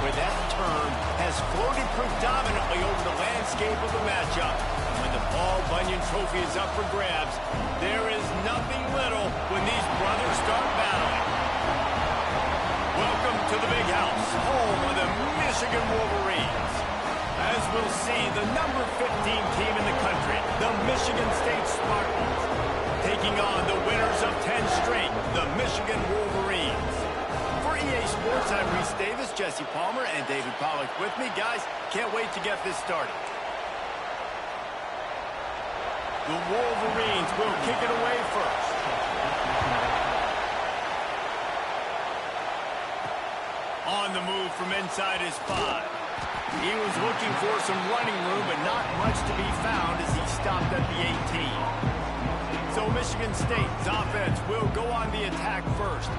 where that term has floated predominantly over the landscape of the matchup. When the Paul Bunyan Trophy is up for grabs, there is nothing little when these brothers start battling. Welcome to the Big House, home of the Michigan Wolverines. As we'll see, the number 15 team in the country, the Michigan State Spartans, taking on the winners of 10 straight, the Michigan Wolverines. For EA Sports, I'm Reese Davis, Jesse Palmer, and David Pollack with me. Guys, can't wait to get this started. The Wolverines will kick it away first. On the move from inside his 5. He was looking for some running room, but not much to be found as he stopped at the 18. So Michigan State's offense will go on the attack first.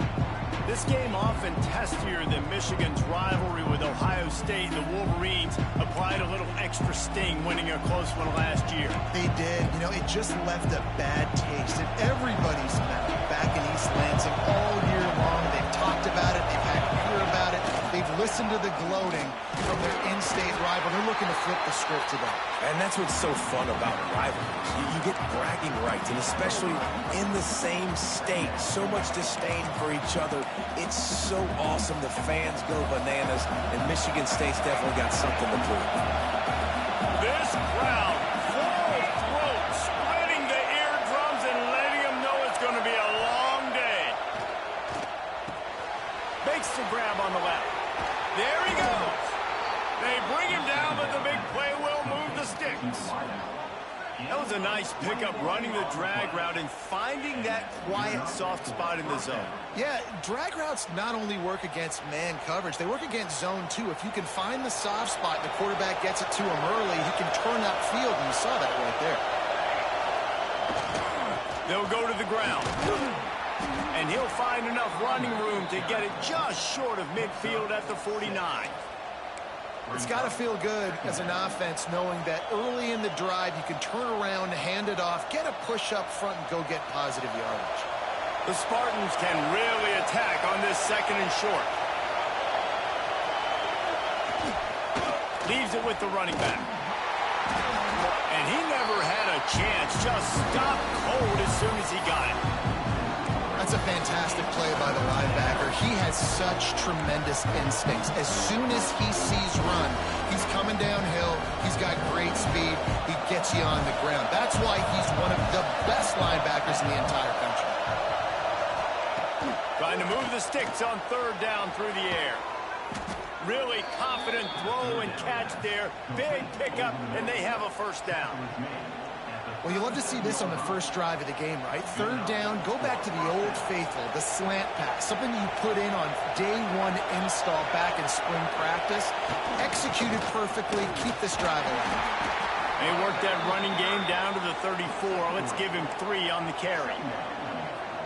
This game often testier than Michigan's rivalry with Ohio State. The Wolverines applied a little extra sting, winning a close one last year. They did. You know, it just left a bad taste in everybody's mouth back in East Lansing all year long. They've talked about it. They've had to hear about it. They've listened to the gloating from their in-state rival. They're looking to flip the script today. And that's what's so fun about rivalries. You get bragging rights, and especially in the same state. So much disdain for each other. It's so awesome. The fans go bananas, and Michigan State's definitely got something to prove. This crowd, full throat, splitting the eardrums and letting them know it's going to be a long day. Makes the grab on the left. There he goes. They bring him down, but the big play will move the sticks. That was a nice pickup, running the drag route and finding that quiet, soft spot in the zone. Yeah, drag routes not only work against man coverage, they work against zone too. If you can find the soft spot and the quarterback gets it to him early, he can turn upfield, and you saw that right there. They'll go to the ground. And he'll find enough running room to get it just short of midfield at the 49. It's got to feel good as an offense knowing that early in the drive you can turn around, hand it off, get a push up front, and go get positive yardage. The Spartans can really attack on this second and short. Leaves it with the running back. And he never had a chance, just stopped cold as soon as he got it. That's a fantastic play by the linebacker. He has such tremendous instincts. As soon as he sees run, he's coming downhill. He's got great speed. He gets you on the ground. That's why he's one of the best linebackers in the entire country. Trying to move the sticks on third down through the air. Really confident throw and catch there. Big pickup, and they have a first down. Well, you love to see this on the first drive of the game, right? Third down, go back to the old faithful, the slant pass, something you put in on day one install back in spring practice. Executed perfectly, keep this drive alive. They worked that running game down to the 34. Let's give him 3 on the carry.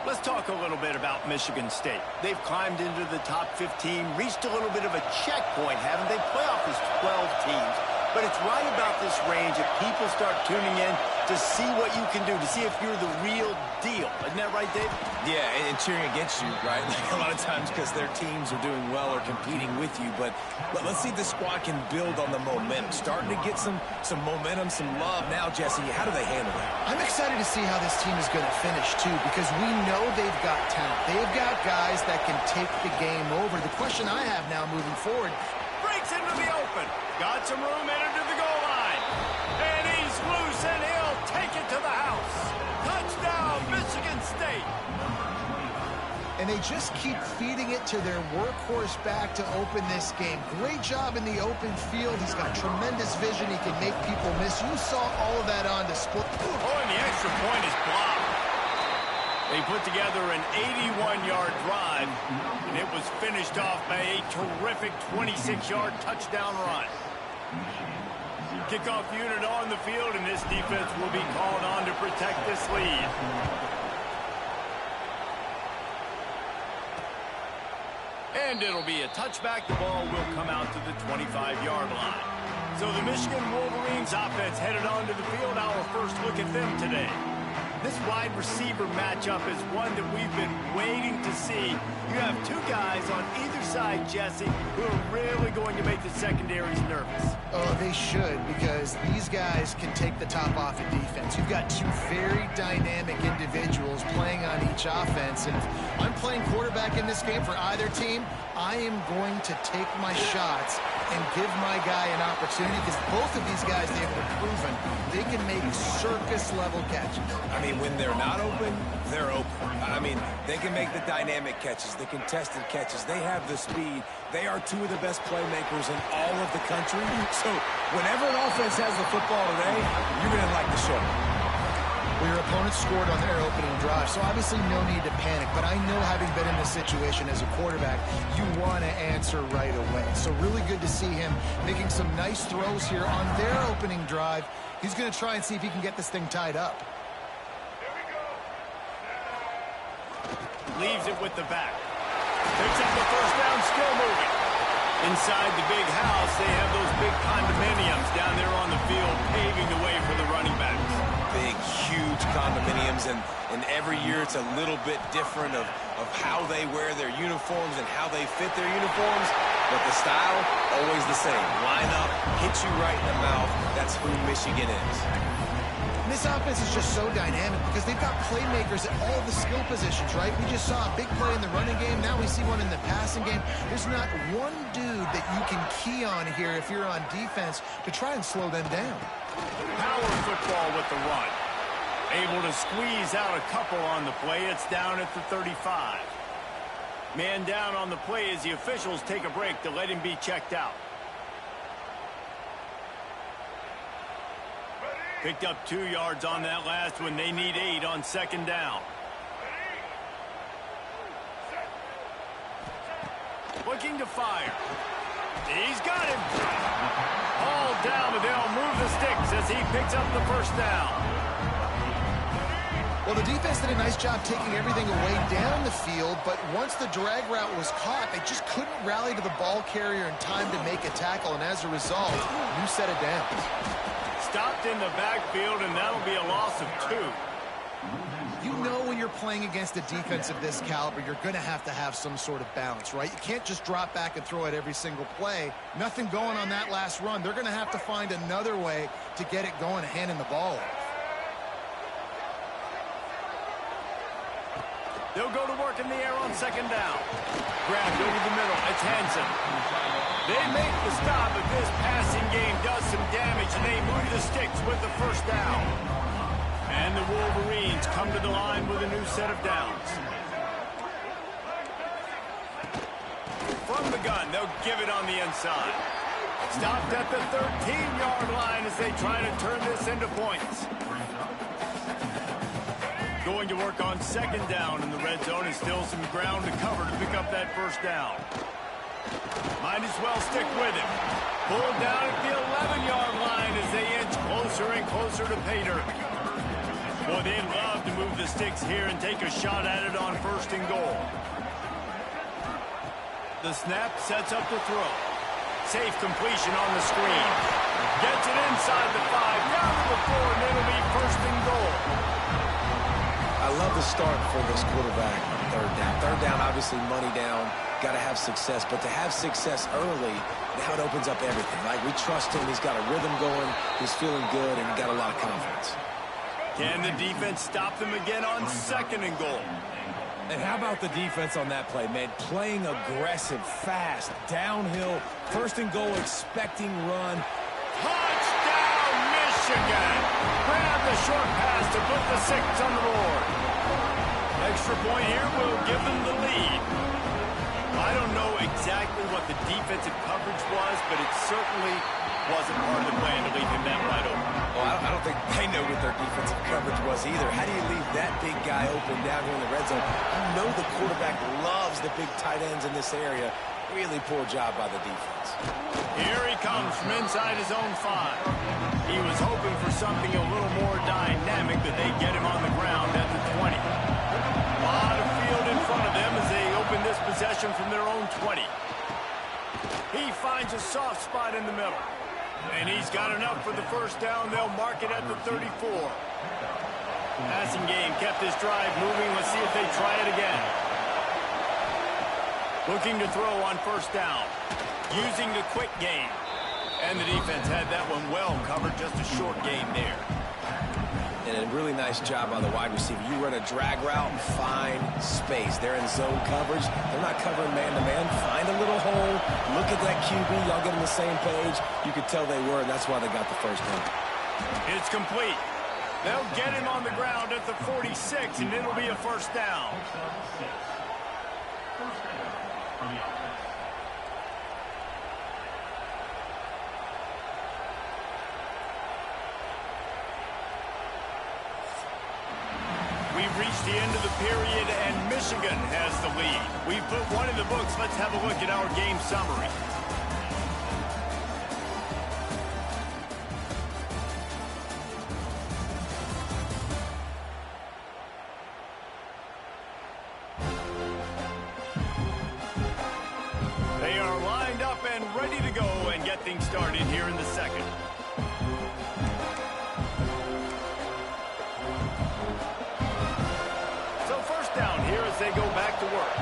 Let's talk a little bit about Michigan State. They've climbed into the top 15, reached a little bit of a checkpoint, haven't they? Playoff is 12 teams. But it's right about this range that people start tuning in to see what you can do, to see if you're the real deal. Isn't that right, Dave? Yeah, and cheering against you, right? Like a lot of times because their teams are doing well or competing with you. But let's see if the squad can build on the momentum. Starting to get some momentum, some love. Now, Jesse, how do they handle that? I'm excited to see how this team is going to finish, too, because we know they've got talent. They've got guys that can take the game over. The question I have now moving forward, breaks into the open. Got some room entered to the goal line. And he's loose, and he'll take it to the house. Touchdown, Michigan State. And they just keep feeding it to their workhorse back to open this game. Great job in the open field. He's got tremendous vision. He can make people miss. You saw all of that on display. Oh, and the extra point is blocked. They put together an 81-yard drive, and it was finished off by a terrific 26-yard touchdown run. Kickoff unit on the field, and this defense will be called on to protect this lead. And it'll be a touchback. The ball will come out to the 25-yard line. So the Michigan Wolverines offense headed onto the field. Our first look at them today. This wide receiver matchup is one that we've been waiting to see. You have two guys on either side, Jesse, who are really going to make the secondaries nervous. Oh, they should, because these guys can take the top off of defense. You've got two very dynamic individuals playing on each offense, and if I'm playing quarterback in this game for either team, I am going to take my shots and give my guy an opportunity, because both of these guys, they have proven they can make circus-level catches. I mean, when they're not open, they're open. I mean, they can make the dynamic catches, the contested catches. They have the speed. They are two of the best playmakers in all of the country. So whenever an offense has the football today, you're going to like the show. Well, your opponent scored on their opening drive, so obviously no need to panic. But I know, having been in this situation as a quarterback, you want to answer right away. So really good to see him making some nice throws here on their opening drive. He's going to try and see if he can get this thing tied up. Leaves it with the back. Picks up the first down, still moving. Inside the big house, they have those big condominiums down there on the field, paving the way for the running backs. Big, huge condominiums, and every year it's a little bit different of how they wear their uniforms and how they fit their uniforms, but the style, always the same. Line up, hit you right in the mouth. That's who Michigan is. This offense is just so dynamic because they've got playmakers at all the skill positions, right? We just saw a big play in the running game. Now we see one in the passing game. There's not one dude that you can key on here if you're on defense to try and slow them down. Power football with the run. Able to squeeze out a couple on the play. It's down at the 35. Man down on the play as the officials take a break to let him be checked out. Picked up 2 yards on that last one. They need 8 on second down. Looking to fire. He's got him. All down, but they'll move the sticks as he picks up the first down. Well, the defense did a nice job taking everything away down the field, but once the drag route was caught, they just couldn't rally to the ball carrier in time to make a tackle, and as a result, new set of downs. Stopped in the backfield, and that'll be a loss of 2. You know, when you're playing against a defense of this caliber, you're going to have some sort of balance, right? You can't just drop back and throw it every single play. Nothing going on that last run. They're going to have to find another way to get it going, handing the ball off. They'll go to work in the air on second down. Grabbed over the middle. It's Hansen. They make the stop, but this passing game does some damage, and they move the sticks with the first down. And the Wolverines come to the line with a new set of downs. From the gun, they'll give it on the inside. Stopped at the 13-yard line as they try to turn this into points. Going to work on second down in the red zone, and still some ground to cover to pick up that first down. Might as well stick with him. Pulled down at the 11-yard line as they inch closer and closer to pay dirt. Boy, they'd love to move the sticks here and take a shot at it on first and goal. The snap sets up the throw. Safe completion on the screen. Gets it inside the 5, down to the 4, and it'll be first and goal. I love the start for this quarterback on third down. Third down, obviously money down. Got to have success, but to have success early, now it opens up everything. Like, we trust him. He's got a rhythm going. He's feeling good, and he got a lot of confidence. Can the defense stop them again on second and goal? And how about the defense on that play, man? Playing aggressive, fast, downhill, first and goal, expecting run. Touchdown, Michigan! Grab the short pass to put the 6 on the board. Extra point here will give them the lead. I don't know exactly what the defensive coverage was, but it certainly wasn't part of the plan to leave him that wide open. Well, I don't think they know what their defensive coverage was either. How do you leave that big guy open down here in the red zone? You know the quarterback loves the big tight ends in this area. Really poor job by the defense. Here he comes from inside his own 5. He was hoping for something a little more dynamic, but they get him on the ground at the 20. A lot of field in front of them as they open this possession from their own 20. He finds a soft spot in the middle. And he's got enough for the first down. They'll mark it at the 34. Passing game kept this drive moving. Let's see if they try it again. Looking to throw on first down. Using the quick game. And the defense had that one well covered. Just a short game there. And a really nice job by the wide receiver. You run a drag route, find space. They're in zone coverage. They're not covering man-to-man. Find a little hole. Look at that QB. Y'all get on the same page. You could tell they were, and that's why they got the first down. It's complete. They'll get him on the ground at the 46, and it'll be a first down. We've reached the end of the period, and Michigan has the lead. We've put one in the books. Let's have a look at our game summary. They are lined up and ready to go and get things started here in the second. Down here as they go back to work.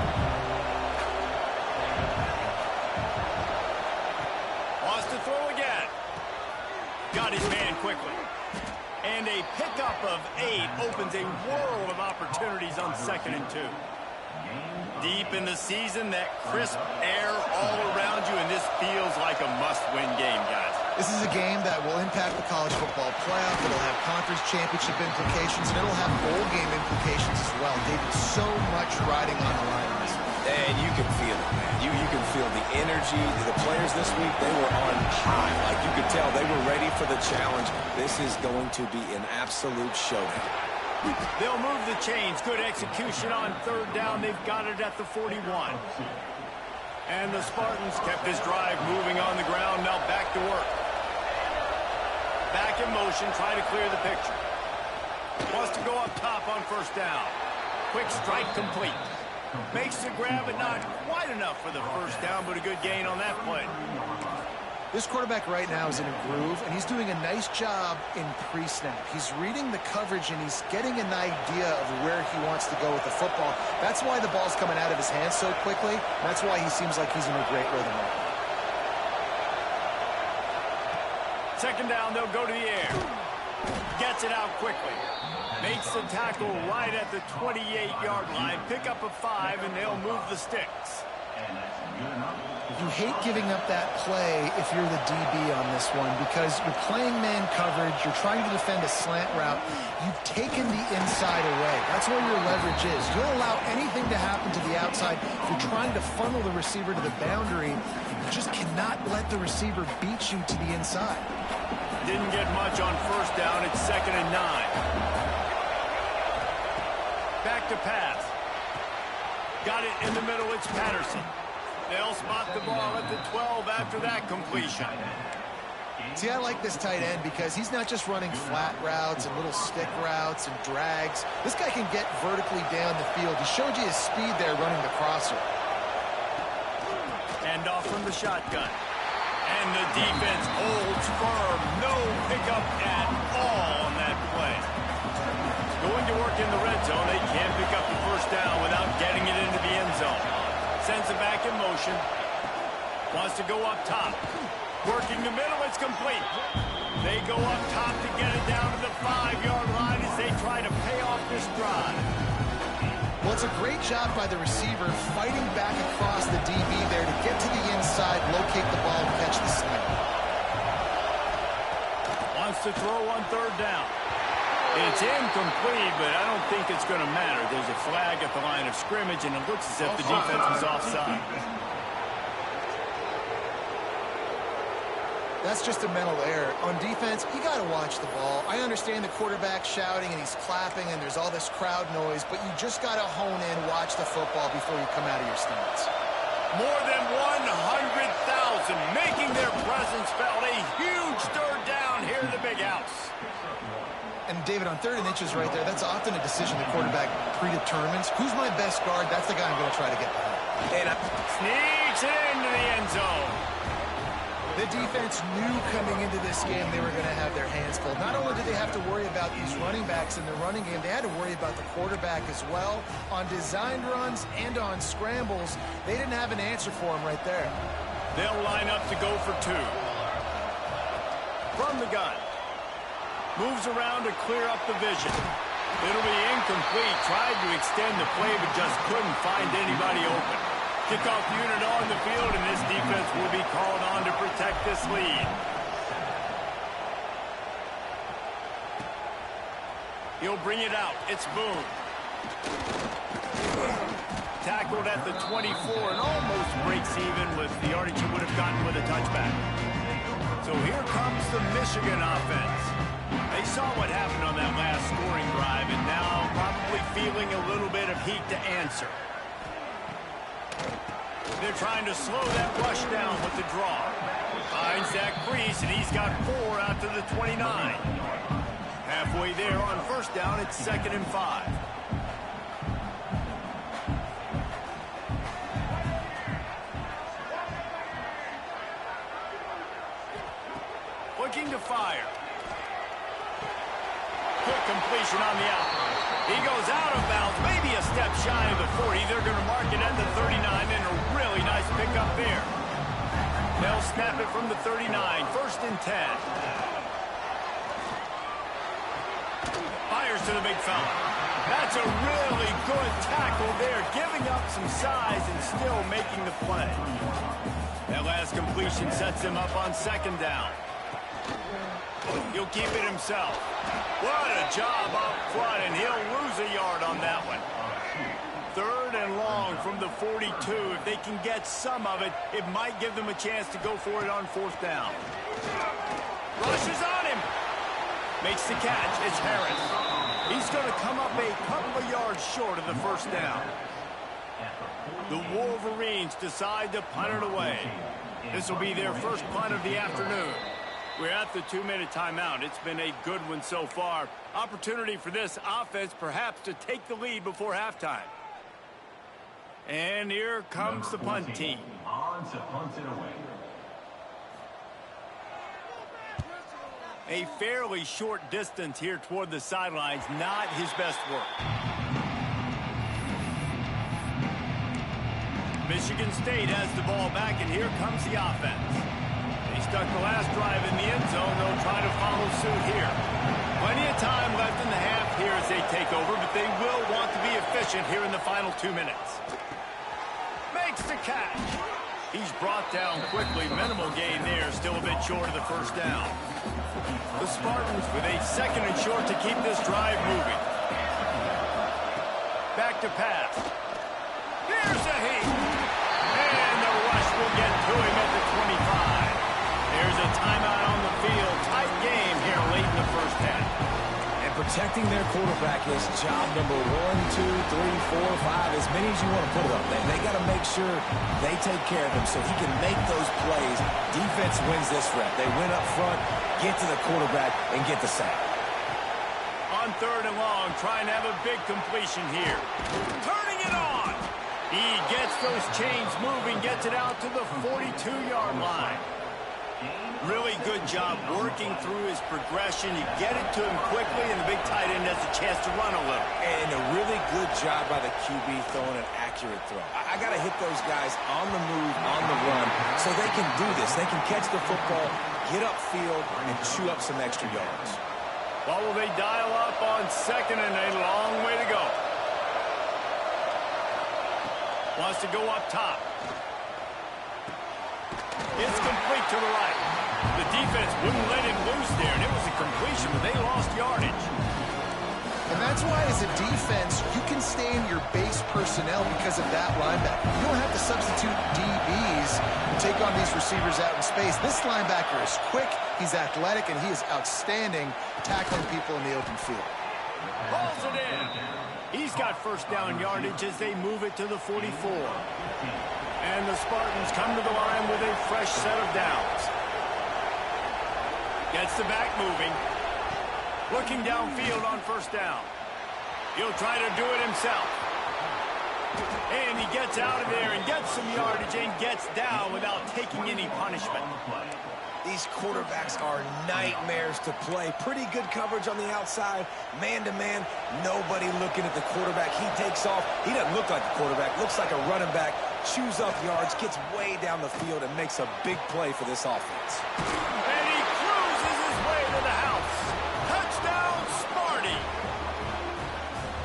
Wants to throw again. Got his man quickly. And a pickup of 8 opens a world of opportunities on 2nd and 2. Deep in the season, that crisp air all around you, and this feels like a must-win game, guys. This is a game that will impact the college football playoff. It'll have conference championship implications, and it'll have bowl game implications as well. David, so much riding on the line in this one. And you can feel it, man. You can feel the energy. The players this week, they were on high. Like you could tell, they were ready for the challenge. This is going to be an absolute showdown. They'll move the chains. Good execution on 3rd down. They've got it at the 41. And the Spartans kept this drive moving on the ground. Now back to work. Back in motion, trying to clear the picture. Wants to go up top on first down. Quick strike complete. Makes the grab, but not quite enough for the first down, but a good gain on that play. This quarterback right now is in a groove, and he's doing a nice job in pre-snap. He's reading the coverage, and he's getting an idea of where he wants to go with the football. That's why the ball's coming out of his hands so quickly. That's why he seems like he's in a great rhythm right now. 2nd down, they'll go to the air. Gets it out quickly. Makes the tackle right at the 28-yard line. Pick up a 5, and they'll move the sticks. You hate giving up that play if you're the DB on this one because you're playing man coverage, you're trying to defend a slant route. You've taken the inside away. That's where your leverage is. You don't allow anything to happen to the outside. If you're trying to funnel the receiver to the boundary, you just cannot let the receiver beat you to the inside. Didn't get much on first down. It's 2nd and 9. Back to pass. Got it in the middle. It's Patterson. They'll spot the ball at the 12 after that completion. See, I like this tight end because he's not just running flat routes and little stick routes and drags. This guy can get vertically down the field. He showed you his speed there running the crosser. And off from the shotgun. And the defense holds firm. No pickup at all on that play. Going to work in the red zone. They can't pick up the first down without getting it into the end zone. Sends it back in motion. Wants to go up top. Working the middle, it's complete. They go up top to get it down to the 5-yard line as they try to pay off this drive. Well, it's a great job by the receiver fighting back across the DB there to get to the inside, locate the ball, and catch the snap. Wants to throw on 3rd down. It's incomplete, but I don't think it's going to matter. There's a flag at the line of scrimmage, and it looks as if the defense was offside. That's just a mental error. On defense, you got to watch the ball. I understand the quarterback shouting and he's clapping and there's all this crowd noise, but you just got to hone in, watch the football before you come out of your stance. More than 100,000 making their presence felt. A huge 3rd down here in the big house. And, David, on 3rd and inches right there, that's often a decision the quarterback predetermines. Who's my best guard? That's the guy I'm going to try to get behind. And sneaks it into the end zone. The defense knew coming into this game they were going to have their hands full. Not only did they have to worry about these running backs in the running game, they had to worry about the quarterback as well. On designed runs and on scrambles, they didn't have an answer for him right there. They'll line up to go for two. From the gun. Moves around to clear up the vision. It'll be incomplete. Tried to extend the play, but just couldn't find anybody open. Kickoff unit on the field, and this defense will be called on to protect this lead. He'll bring it out. It's Boone. Tackled at the 24 and almost breaks even with the yardage he would have gotten with a touchback. So here comes the Michigan offense. They saw what happened on that last scoring drive, and now probably feeling a little bit of heat to answer. They're trying to slow that rush down with the draw. Finds that crease, and he's got 4 out to the 29. Halfway there on first down, it's 2nd and 5. Looking to fire. Quick completion on the out. He goes out of bounds, maybe a step shy of the 40. They're going to mark it at the 39, and a really nice pickup there. They'll snap it from the 39, 1st and 10. Fires to the big fella. That's a really good tackle there, giving up some size and still making the play. That last completion sets him up on 2nd down. He'll keep it himself. What a job up front, and he'll lose a yard on that one. 3rd and long from the 42. If they can get some of it, it might give them a chance to go for it on 4th down. Rushes on him. Makes the catch. It's Harris. He's going to come up a couple of yards short of the 1st down. The Wolverines decide to punt it away. This will be their first punt of the afternoon. We're at the 2-minute timeout. It's been a good one so far. Opportunity for this offense perhaps to take the lead before halftime. And here comes the punt team. On to punt it away. A fairly short distance here toward the sidelines. Not his best work. Michigan State has the ball back, and here comes the offense. They stuck the last drive in the end zone. They'll try to follow suit here. Plenty of time left in the half here as they take over, but they will want to be efficient here in the final 2 minutes. Makes the catch. He's brought down quickly. Minimal gain there. Still a bit short of the 1st down. The Spartans with a 2nd and short to keep this drive moving. Back to pass. Here's a heat. And the rush will get to him at the 25. There's a timeout on the field. Tight game here late in the 1st half. And protecting their quarterback is job number 1, 2, 3, 4, 5, as many as you want to put it up. They got to make sure they take care of him so he can make those plays. Defense wins this rep. They win up front, get to the quarterback, and get the sack. On 3rd and long, trying to have a big completion here. Turning it on. He gets those chains moving, gets it out to the 42-yard line. Really good job working through his progression. You get it to him quickly, and the big tight end has a chance to run a little. And a really good job by the QB throwing an accurate throw. I got to hit those guys on the move, on the run, so they can do this. They can catch the football, get upfield, and chew up some extra yards. Well, will they dial up on 2nd and a long way to go? Wants to go up top. It's complete to the right. The defense wouldn't let him loose there, and it was a completion, but they lost yardage. And that's why, as a defense, you can stay in your base personnel because of that linebacker. You don't have to substitute DBs and take on these receivers out in space. This linebacker is quick, he's athletic, and he is outstanding tackling people in the open field. Rolls it in. He's got 1st down yardage as they move it to the 44. And the Spartans come to the line with a fresh set of downs. Gets the back moving. Looking downfield on 1st down. He'll try to do it himself. And he gets out of there and gets some yardage and gets down without taking any punishment. These quarterbacks are nightmares to play. Pretty good coverage on the outside. Man-to-man, nobody looking at the quarterback. He takes off. He doesn't look like a quarterback. Looks like a running back. Chews up yards, gets way down the field, and makes a big play for this offense. And he cruises his way to the house. Touchdown, Sparty.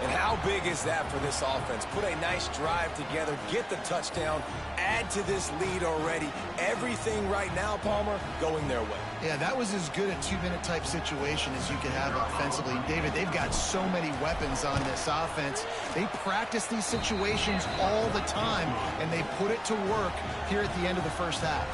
And how big is that for this offense? Put a nice drive together, get the touchdown, add to this lead already. Everything right now, Palmer, going their way. Yeah, that was as good a two-minute type situation as you could have offensively. David, they've got so many weapons on this offense. They practice these situations all the time, and they put it to work here at the end of the first half.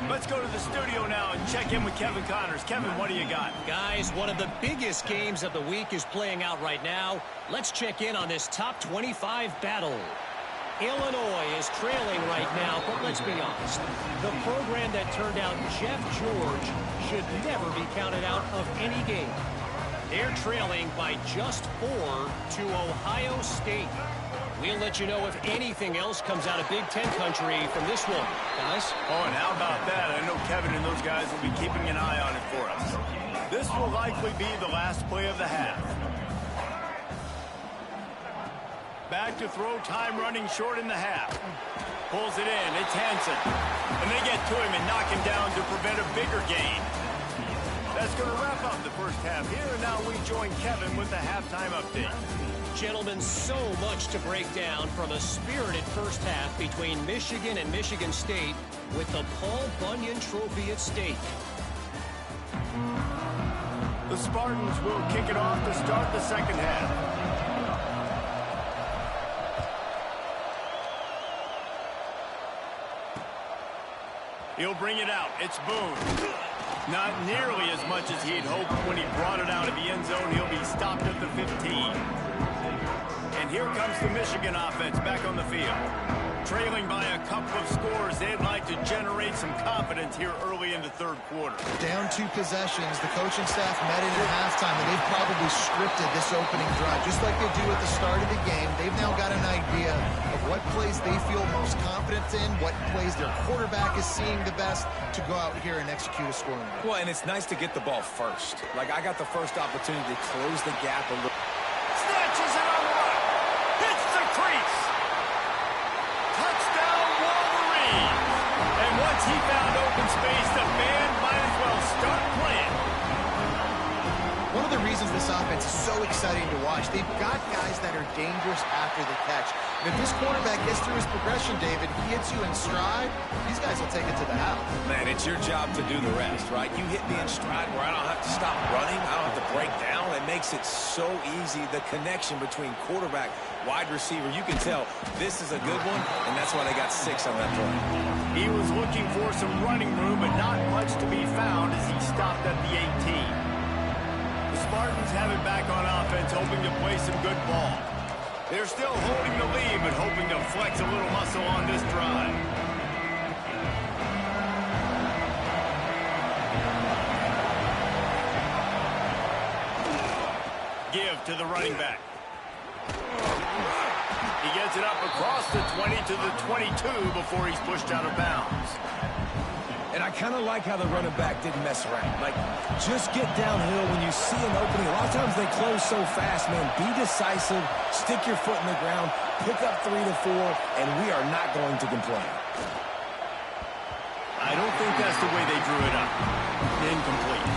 Let's go to the studio now and check in with Kevin Connors. Kevin, what do you got? Guys, one of the biggest games of the week is playing out right now. Let's check in on this top 25 battle. Illinois is trailing right now, but let's be honest. The program that turned out Jeff George should never be counted out of any game. They're trailing by just 4 to Ohio State. We'll let you know if anything else comes out of Big Ten country from this one, guys. Oh, and how about that? I know Kevin and those guys will be keeping an eye on it for us. This will likely be the last play of the half. Back to throw, time running short in the half. Pulls it in, it's Hansen. And they get to him and knock him down to prevent a bigger gain. That's going to wrap up the first half here, and now we join Kevin with the halftime update. Gentlemen, so much to break down from a spirited first half between Michigan and Michigan State with the Paul Bunyan Trophy at stake. The Spartans will kick it off to start the second half. He'll bring it out. It's Boone. Not nearly as much as he'd hoped when he brought it out of the end zone. He'll be stopped at the 15. And here comes the Michigan offense back on the field. Trailing by a couple of scores, they'd like to generate some confidence here early in the third quarter. Down 2 possessions, the coaching staff met in at halftime, and they've probably scripted this opening drive. Just like they do at the start of the game, they've now got an idea of what plays they feel most confident in, what plays their quarterback is seeing the best to go out here and execute a scoring drive. Well, and it's nice to get the ball first. Like, I got the first opportunity to close the gap a little. Snatches it on the run. Hits the crease. Touchdown, Wolverine. And once he found open space, the band might as well start playing. One of the reasons this offense is so exciting to watch, they've got guys that are dangerous after the catch. And if this quarterback gets through his progression, David, he hits you in stride, these guys will take it to the house. Man, it's your job to do the rest, right? You hit me in stride where I don't have to stop running. I don't have to break down. It makes it so easy. The connection between quarterback, wide receiver, you can tell this is a good one, and that's why they got 6 on that play. He was looking for some running room, but not much to be found as he stopped at the 18. The Spartans have it back on offense, hoping to play some good ball. They're still holding the lead, but hoping to flex a little muscle on this drive. Give to the running back. He gets it up across the 20 to the 22 before he's pushed out of bounds. And I kind of like how the running back didn't mess around. Like, just get downhill when you see an opening. A lot of times they close so fast, man. Be decisive, stick your foot in the ground, pick up 3 to 4, and we are not going to complain. I don't think that's the way they drew it up. Incomplete.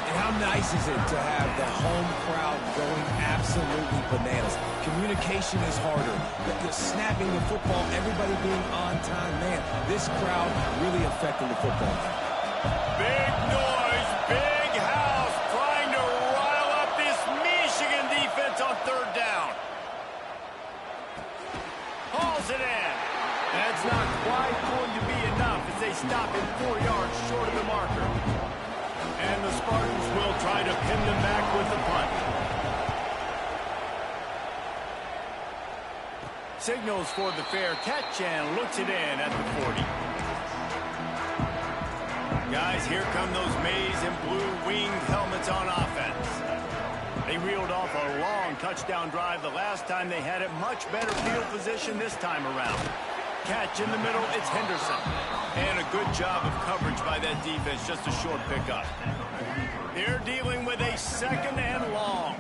And how nice is it to have the home crowd going absolutely bananas? Communication is harder. The snapping the football, everybody being on time. Man, this crowd really affecting the football. Big noise, big house, trying to rile up this Michigan defense on third down. Hauls it in. That's not quite going to be enough as they stop him 4 yards short of the marker. And the Spartans will try to pin them back with the punt. Signals for the fair catch and looks it in at the 40. Guys, here come those maize and blue winged helmets on offense. They reeled off a long touchdown drive the last time they had it. Much better field position this time around. Catch in the middle, it's Henderson. And a good job of coverage by that defense, just a short pickup. They're dealing with a second and long.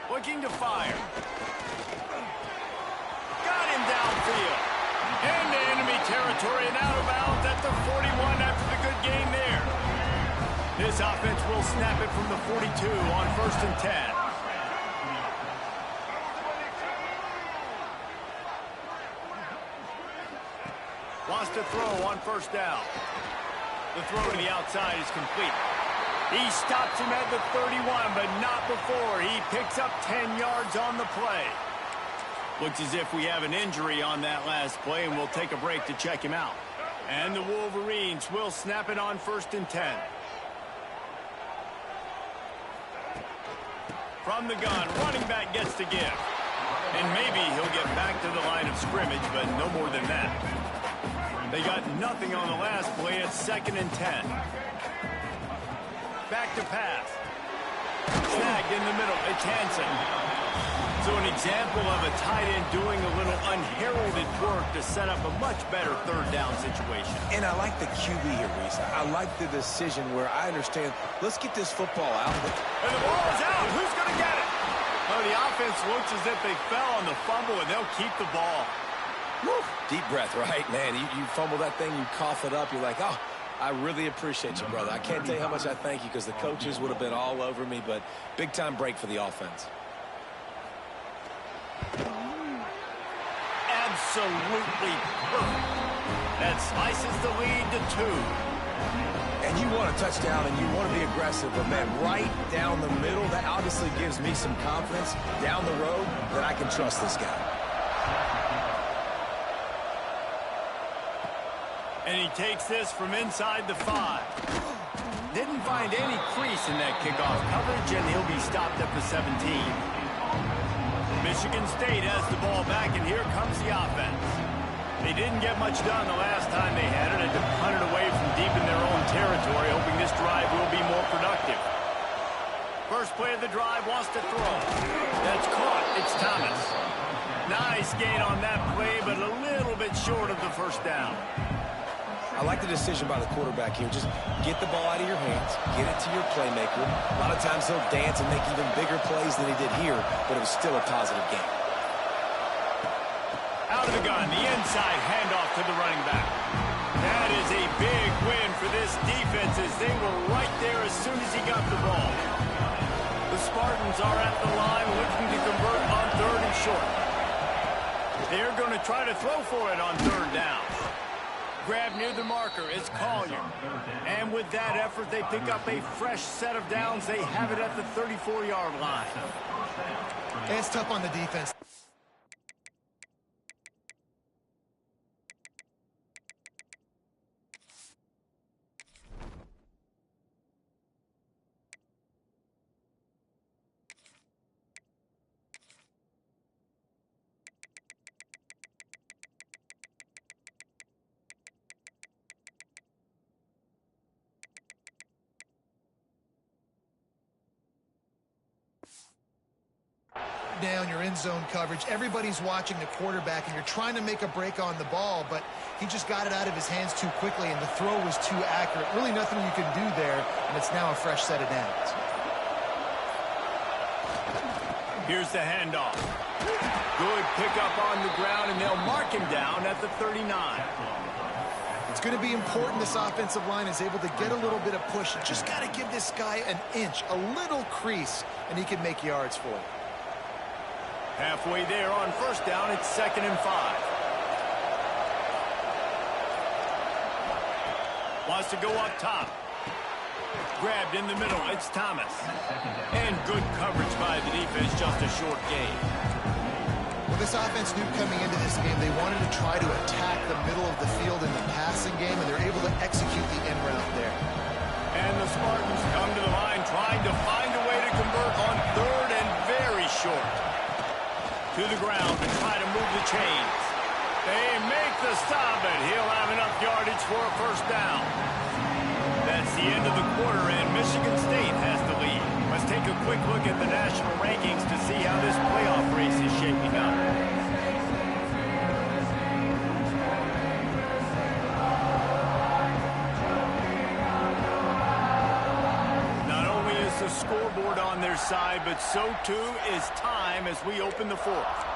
Looking to fire. Got him downfield. Into enemy territory and out of bounds at the 41 after the good gain there. This offense will snap it from the 42 on 1st and 10. Wants to throw on 1st down. The throw to the outside is complete. He stops him at the 31, but not before. He picks up 10 yards on the play. Looks as if we have an injury on that last play, and we'll take a break to check him out. And the Wolverines will snap it on 1st and 10. From the gun, running back gets to give. And maybe he'll get back to the line of scrimmage, but no more than that. They got nothing on the last play at 2nd and 10. Back to pass. Snagged in the middle. It's Hansen. So an example of a tight end doing a little unheralded work to set up a much better 3rd down situation. And I like the QB here, Reese. I like the decision where I understand, let's get this football out. And the ball is out. Who's going to get it? Well, the offense looks as if they fell on the fumble, and they'll keep the ball. Woo. Deep breath, right, man? You fumble that thing, you cough it up, you're like, oh, I really appreciate you, brother. I can't tell you how much I thank you because the coaches would have been all over me, but big-time break for the offense. Absolutely perfect. That slices the lead to 2. And you want a touchdown and you want to be aggressive, but, man, right down the middle, that obviously gives me some confidence down the road that I can trust this guy. And he takes this from inside the 5. Didn't find any crease in that kickoff coverage, and he'll be stopped at the 17. Michigan State has the ball back, and here comes the offense. They didn't get much done the last time they had it, and to punt it away from deep in their own territory, hoping this drive will be more productive. First play of the drive, wants to throw. That's caught. It's Thomas. Nice gain on that play, but a little bit short of the 1st down. I like the decision by the quarterback here. Just get the ball out of your hands, get it to your playmaker. A lot of times he'll dance and make even bigger plays than he did here, but it was still a positive game. Out of the gun, the inside handoff to the running back. That is a big win for this defense as they were right there as soon as he got the ball. The Spartans are at the line looking to convert on 3rd and short. They're going to try to throw for it on 3rd down. Grab near the marker is Collier. And with that effort, they pick up a fresh set of downs. They have it at the 34-yard line. And it's tough on the defense. Down your end zone coverage, everybody's watching the quarterback, and you're trying to make a break on the ball, but he just got it out of his hands too quickly, and the throw was too accurate. Really nothing you can do there, and it's now a fresh set of downs. Here's the handoff. Good pickup on the ground, and they'll mark him down at the 39. It's going to be important this offensive line is able to get a little bit of push. You just got to give this guy an inch, a little crease, and he can make yards for it. Halfway there on 1st down, it's 2nd and 5. Wants to go up top. Grabbed in the middle, it's Thomas. And good coverage by the defense, just a short gain. Well, this offense knew coming into this game they wanted to try to attack the middle of the field in the passing game, and they're able to execute the in route there. And the Spartans come to the line trying to find a way to convert on 3rd and very short. To the ground to try to move the chains. They make the stop, and he'll have enough yardage for a first down. That's the end of the quarter, and Michigan State has the lead. Let's take a quick look at the national rankings to see how this playoff race is shaping up. Not only is the scoreboard on their side, but so too is time as we open the fourth.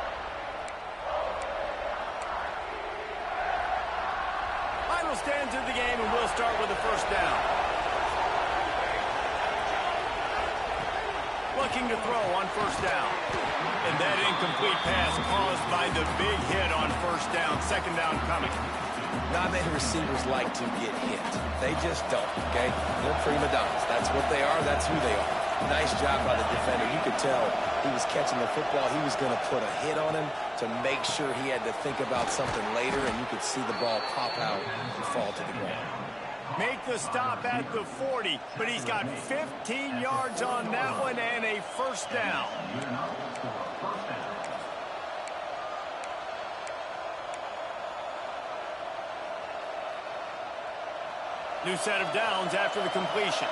Stands in the game, and we'll start with the first down. Looking to throw on first down. And that incomplete pass caused by the big hit on first down. Second down coming. Not many receivers like to get hit. They just don't, okay? They're prima donnas. That's what they are. That's who they are. Nice job by the defender. You could tell he was catching the football. He was going to put a hit on him to make sure he had to think about something later, and you could see the ball pop out and fall to the ground. Make the stop at the 40, but he's got 15 yards on that one and a first down. New set of downs after the completion.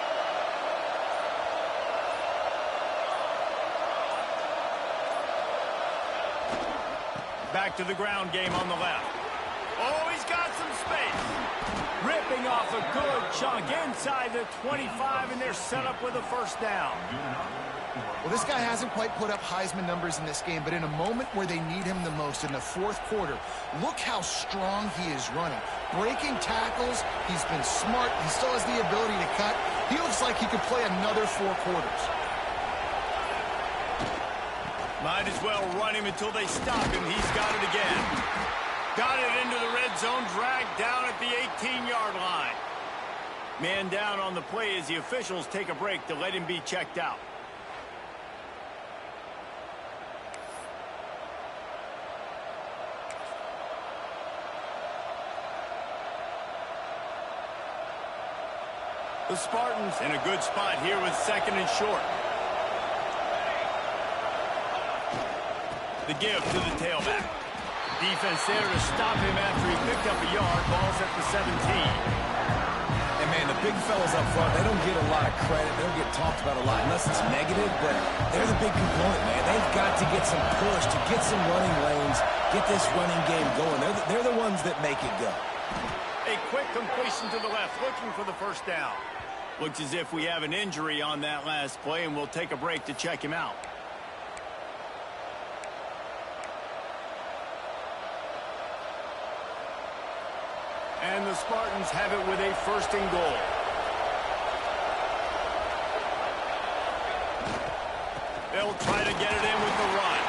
Back to the ground game on the left. Oh, he's got some space. Ripping off a good chunk inside the 25, and they're set up with a first down. Well, this guy hasn't quite put up Heisman numbers in this game, but in a moment where they need him the most, in the fourth quarter, look how strong he is running. Breaking tackles, he's been smart. He still has the ability to cut. He looks like he could play another 4 quarters. Might as well run him until they stop him. He's got it again. Got it into the red zone, dragged down at the 18-yard line. Man down on the play as the officials take a break to let him be checked out. The Spartans in a good spot here with second and short. The give to the tailback. Defense there to stop him after he picked up a yard. Ball's at the 17. And, man, the big fellas up front, they don't get a lot of credit. They don't get talked about a lot unless it's negative, but they're the big component, man. They've got to get some push, to get some running lanes, get this running game going. They're the ones that make it go. A quick completion to the left, looking for the first down. Looks as if we have an injury on that last play, and we'll take a break to check him out. And the Spartans have it with a first and goal. They'll try to get it in with the run.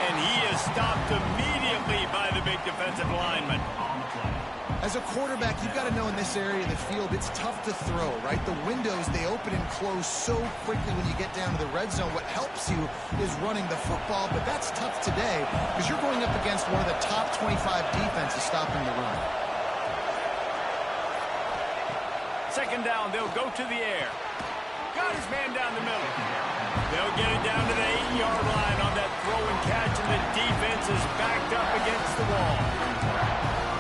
And he is stopped immediately by the big defensive lineman. As a quarterback, you've got to know in this area of the field, it's tough to throw, right? The windows, they open and close so quickly when you get down to the red zone. What helps you is running the football, but that's tough today because you're going up against one of the top 25 defenses stopping the run. Second down, they'll go to the air. Got his man down the middle. They'll get it down to the 8-yard line on that throw and catch, and the defense is backed up against the wall.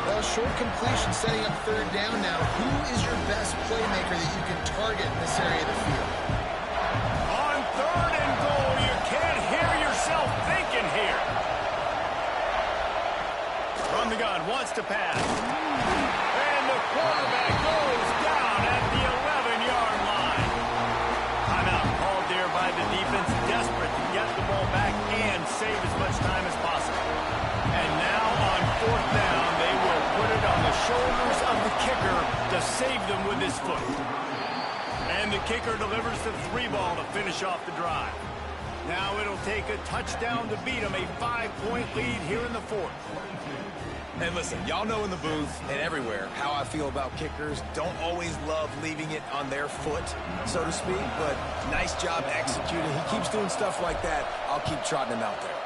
Well, short completion setting up third down now. Who is your best playmaker that you can target in this area of the field? On third and goal, you can't hear yourself thinking here. From the gun, wants to pass. And the quarterback goes down at the 11-yard line. Timeout called there by the defense, desperate to get the ball back and save as much time as possible. And now on fourth down, they will put it on the shoulders of the kicker to save them with his foot. And the kicker delivers the 3-ball to finish off the drive. Now it'll take a touchdown to beat them, a 5-point lead here in the fourth. And listen, y'all know in the booth and everywhere how I feel about kickers. Don't always love leaving it on their foot, so to speak, but nice job executing. He keeps doing stuff like that. I'll keep trotting him out there.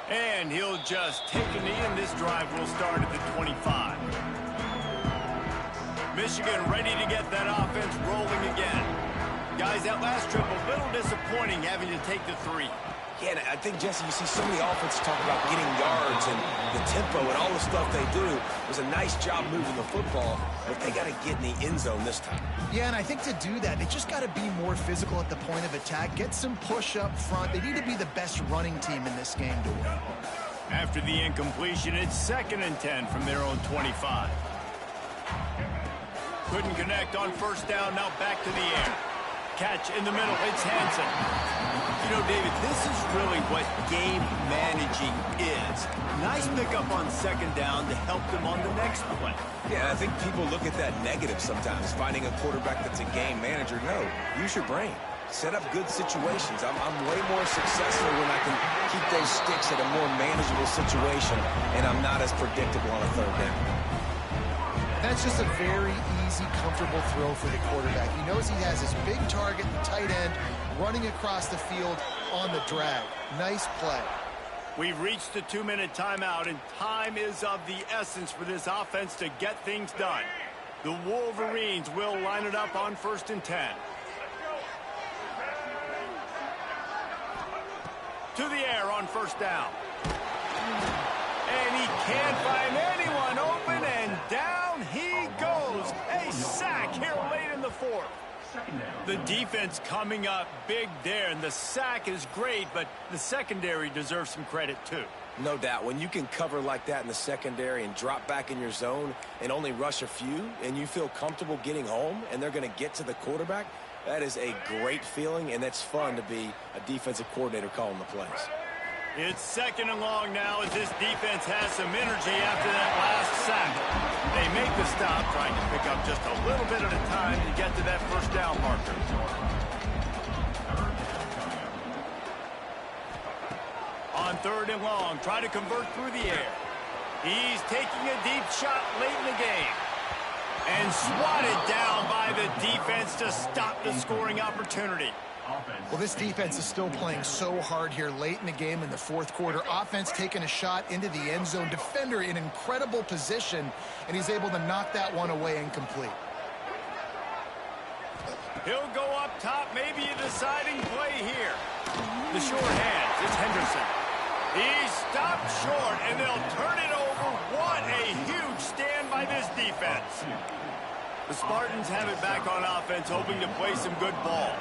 And he'll just take a knee, and this drive will start at the 25. Michigan ready to get that offense rolling again. Guys, that last trip a little disappointing having to take the 3. Yeah, and I think, Jesse, you see so many offenses talk about getting yards and the tempo and all the stuff they do. It was a nice job moving the football, but they got to get in the end zone this time. Yeah, and I think to do that, they just got to be more physical at the point of attack, get some push up front. They need to be the best running team in this game to win. After the incompletion, it's 2nd and 10 from their own 25. Couldn't connect on first down, now back to the air. Catch in the middle, it's Hansen. You know, David, this is really what game managing is. Nice pickup on 2nd down to help them on the next play. Yeah, I think people look at that negative sometimes, finding a quarterback that's a game manager. No, use your brain. Set up good situations. I'm way more successful when I can keep those sticks at a more manageable situation, and I'm not as predictable on a 3rd down. That's just a very easy, comfortable throw for the quarterback. He knows he has his big target, the tight end, running across the field on the drag. Nice play. We've reached the 2-minute timeout, and time is of the essence for this offense to get things done. The Wolverines will line it up on 1st and 10. To the air on 1st down. And he can't find anyone open, and down he goes. A sack here late in the 4th. The defense coming up big there, and the sack is great, but the secondary deserves some credit too. No doubt. When you can cover like that in the secondary and drop back in your zone and only rush a few, and you feel comfortable getting home, and they're going to get to the quarterback, that is a great feeling, and it's fun to be a defensive coordinator calling the plays. It's 2nd and long now as this defense has some energy after that last sack. They make the stop, trying to pick up just a little bit at a time to get to that 1st down marker. On 3rd and long, try to convert through the air. He's taking a deep shot late in the game. And swatted down by the defense to stop the scoring opportunity. Well, this defense is still playing so hard here late in the game in the 4th quarter. Offense taking a shot into the end zone. Defender in incredible position, and he's able to knock that one away incomplete. He'll go up top, maybe a deciding play here. The short hands, it's Henderson. He's stopped short, and they'll turn it over. What a huge stand by this defense. The Spartans have it back on offense, hoping to play some good ball.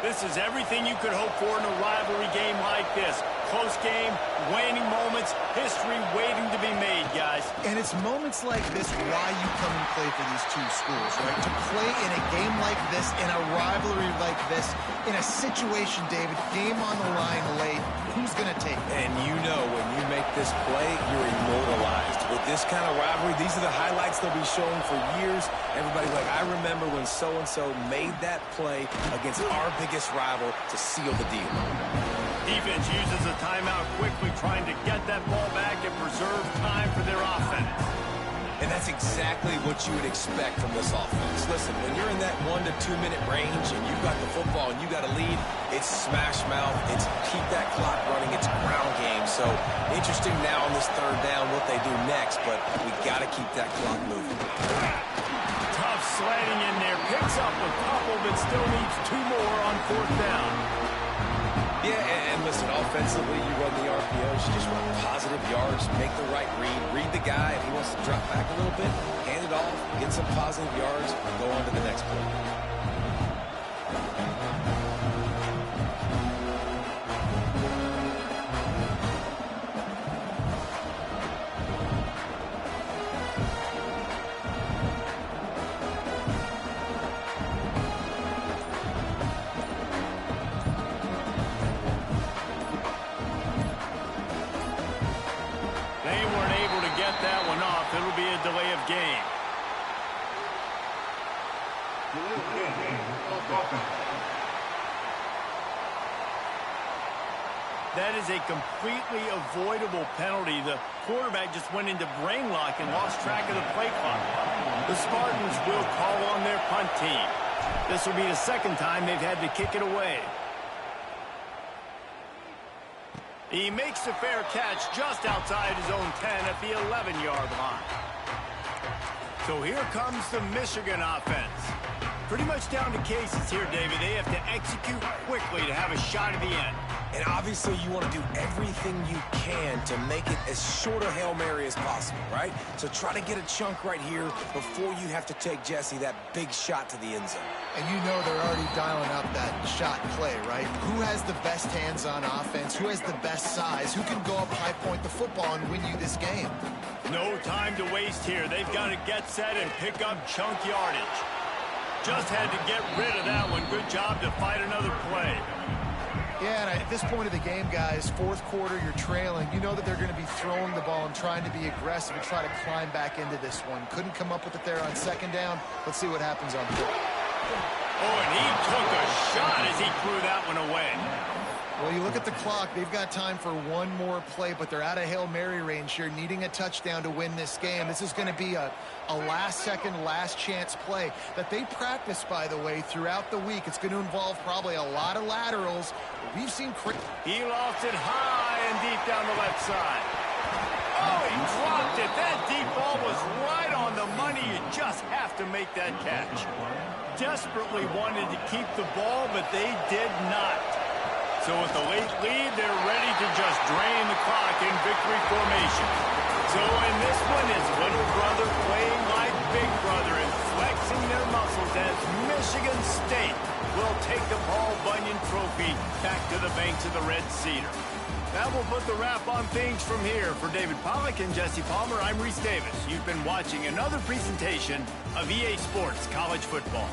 This is everything you could hope for in a rivalry game like this. Close game, waning moments, history waiting to be made, guys. And it's moments like this why you come and play for these two schools, right? To play in a game like this, in a rivalry like this, in a situation, David, game on the line late, who's going to take it? And you know when you make this play, you're immortalized. With this kind of rivalry, these are the highlights they'll be showing for years. Everybody's like, I remember when so-and-so made that play against our biggest rival to seal the deal. Defense uses a timeout quickly, trying to get that ball back and preserve time for their offense. And that's exactly what you would expect from this offense. Listen, when you're in that 1 to 2 minute range and you've got the football and you got a lead, it's smash mouth, it's keep that clock running, it's ground game. So interesting now on this 3rd down what they do next, but we got to keep that clock moving. Tough sliding in there, picks up a couple, but still needs 2 more on 4th down. Yeah, and listen, offensively, you run the RPOs, you just run positive yards, make the right read the guy. If he wants to drop back a little bit, hand it off, get some positive yards, and go on to the next play. That one off. It'll be a delay of game. That is a completely avoidable penalty. The quarterback just went into brain lock and lost track of the play clock. The Spartans will call on their punt team. This will be the 2nd time they've had to kick it away. He makes a fair catch just outside his own 10 at the 11-yard line. So here comes the Michigan offense. Pretty much down to cases here, David. They have to execute quickly to have a shot at the end. And obviously, you want to do everything you can to make it as short a Hail Mary as possible, right? So try to get a chunk right here before you have to take Jesse that big shot to the end zone. And you know they're already dialing up that shot play, right? Who has the best hands on offense? Who has the best size? Who can go up high point the football and win you this game? No time to waste here. They've got to get set and pick up chunk yardage. Just had to get rid of that one. Good job to fight another play. Yeah, and at this point of the game, guys, fourth quarter, you're trailing. You know that they're going to be throwing the ball and trying to be aggressive and try to climb back into this one. Couldn't come up with it there on second down. Let's see what happens on fourth. Oh, and he took a shot as he threw that one away. Well, you look at the clock. They've got time for one more play, but they're out of Hail Mary range here, needing a touchdown to win this game. This is going to be a last-second, last-chance play that they practice, by the way, throughout the week. It's going to involve probably a lot of laterals. We've seen... He lost it high and deep down the left side. Oh, he dropped it. That deep ball was right on the money. You just have to make that catch. Desperately wanted to keep the ball, but they did not. So with the late lead, they're ready to just drain the clock in victory formation. So in this one, is little brother playing like big brother and flexing their muscles as Michigan State will take the Paul Bunyan Trophy back to the banks of the Red Cedar. That will put the wrap on things from here. For David Pollack and Jesse Palmer, I'm Reese Davis. You've been watching another presentation of EA Sports College Football.